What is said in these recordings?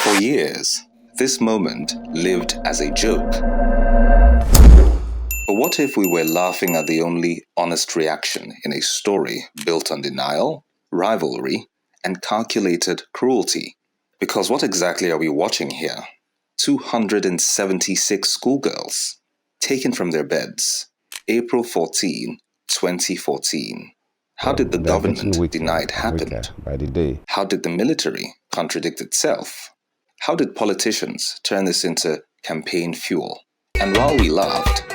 For years, this moment lived as a joke. But what if we were laughing at the only honest reaction in a story built on denial, rivalry, and calculated cruelty? Because what exactly are we watching here? 276 schoolgirls taken from their beds, April 14, 2014. How did the government deny it happened? By the day. How did the military contradict itself? How did politicians turn this into campaign fuel? And while we laughed,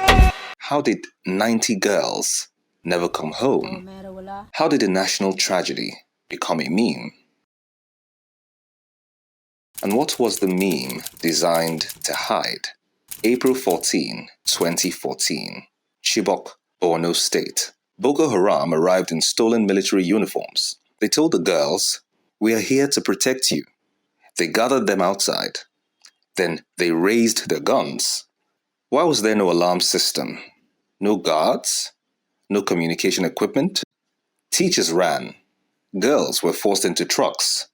how did 90 girls never come home? How did a national tragedy become a meme? And what was the meme designed to hide? April 14, 2014. Chibok, Borno State. Boko Haram arrived in stolen military uniforms. They told the girls, "We are here to protect you." They gathered them outside. Then they raised their guns. Why was there no alarm system? No guards? No communication equipment? Teachers ran. Girls were forced into trucks.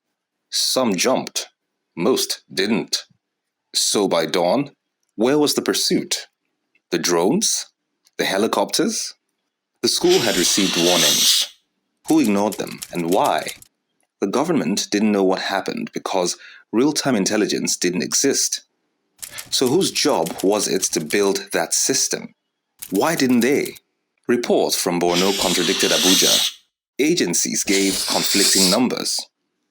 Some jumped. Most didn't. So by dawn, where was the pursuit? The drones? The helicopters? The school had received warnings. Who ignored them and why? The government didn't know what happened because real-time intelligence didn't exist. So whose job was it to build that system? Why didn't they? Reports from Borno contradicted Abuja. Agencies gave conflicting numbers.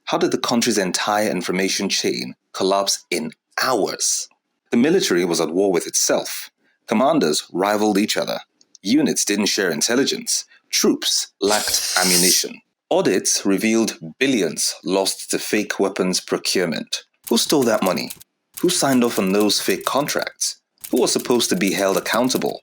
How did the country's entire information chain collapse in hours? The military was at war with itself. Commanders rivaled each other. Units didn't share intelligence. Troops lacked ammunition. Audits revealed billions lost to fake weapons procurement. Who stole that money? Who signed off on those fake contracts? Who was supposed to be held accountable?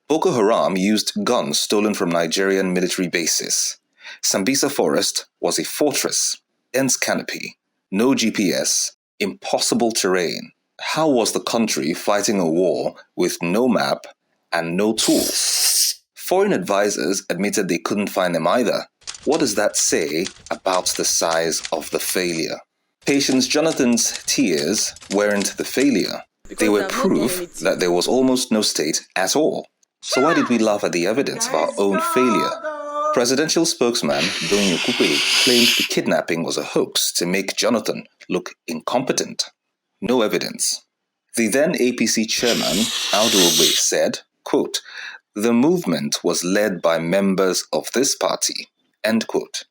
Boko Haram used guns stolen from Nigerian military bases. Sambisa Forest was a fortress, dense canopy, no GPS, impossible terrain. How was the country fighting a war with no map and no tools? Foreign advisors admitted they couldn't find them either. What does that say about the size of the failure? Patience Jonathan's tears weren't the failure. They were proof that there was almost no state at all. So why did we laugh at the evidence of our own failure? Presidential spokesman Donyo Kupe claimed the kidnapping was a hoax to make Jonathan look incompetent. No evidence. The then APC chairman, Audu Ogbe, said, quote, "The movement was led by members of this party." End quote.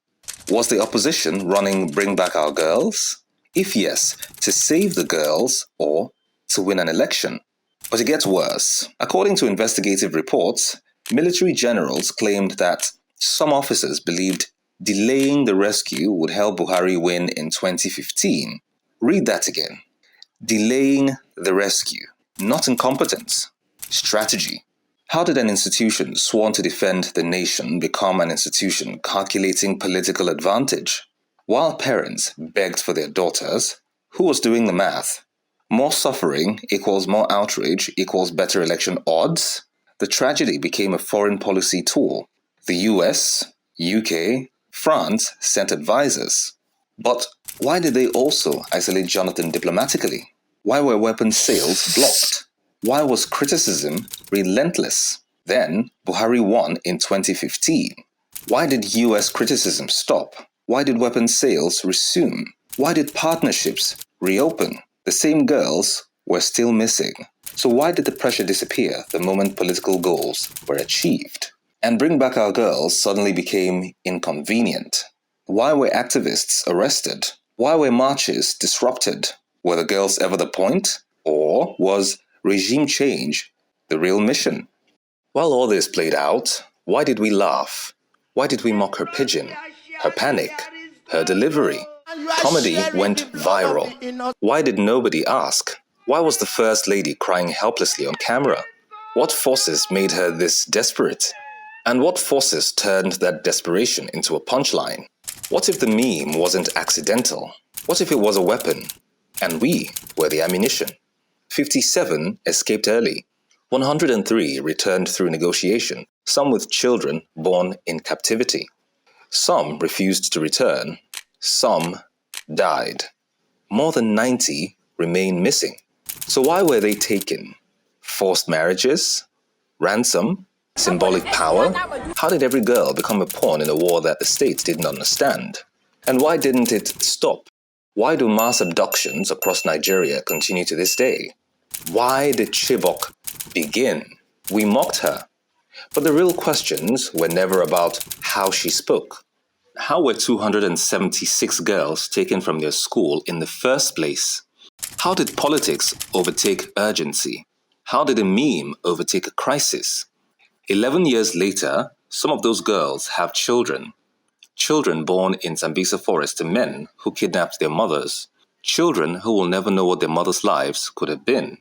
Was the opposition running Bring Back Our Girls? If yes, to save the girls or to win an election? But it gets worse. According to investigative reports, military generals claimed that some officers believed delaying the rescue would help Buhari win in 2015. Read that again. Delaying the rescue. Not incompetence. Strategy. How did an institution sworn to defend the nation become an institution calculating political advantage? While parents begged for their daughters, who was doing the math? More suffering equals more outrage equals better election odds? The tragedy became a foreign policy tool. The US, UK, France sent advisors. But why did they also isolate Jonathan diplomatically? Why were weapons sales blocked? Why was criticism relentless? Then, Buhari won in 2015. Why did US criticism stop? Why did weapons sales resume? Why did partnerships reopen? The same girls were still missing. So why did the pressure disappear the moment political goals were achieved? And Bring Back Our Girls suddenly became inconvenient. Why were activists arrested? Why were marches disrupted? Were the girls ever the point? Or was regime change the real mission? While all this played out, why did we laugh? Why did we mock her pigeon, her panic, her delivery? Comedy went viral. Why did nobody ask? Why was the First Lady crying helplessly on camera? What forces made her this desperate? And what forces turned that desperation into a punchline? What if the meme wasn't accidental? What if it was a weapon, and we were the ammunition? 57 escaped early. 103 returned through negotiation, some with children born in captivity. Some refused to return. Some died. More than 90 remain missing. So why were they taken? Forced marriages? Ransom? Symbolic power? How did every girl become a pawn in a war that the state didn't understand? And why didn't it stop? Why do mass abductions across Nigeria continue to this day? Why did Chibok begin? We mocked her. But the real questions were never about how she spoke. How were 276 girls taken from their school in the first place? How did politics overtake urgency? How did a meme overtake a crisis? 11 years later, some of those girls have children. Children born in Sambisa forest to men who kidnapped their mothers. Children who will never know what their mothers' lives could have been.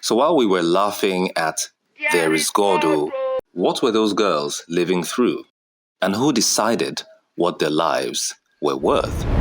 So while we were laughing at "there is God," what were those girls living through? And who decided what their lives were worth?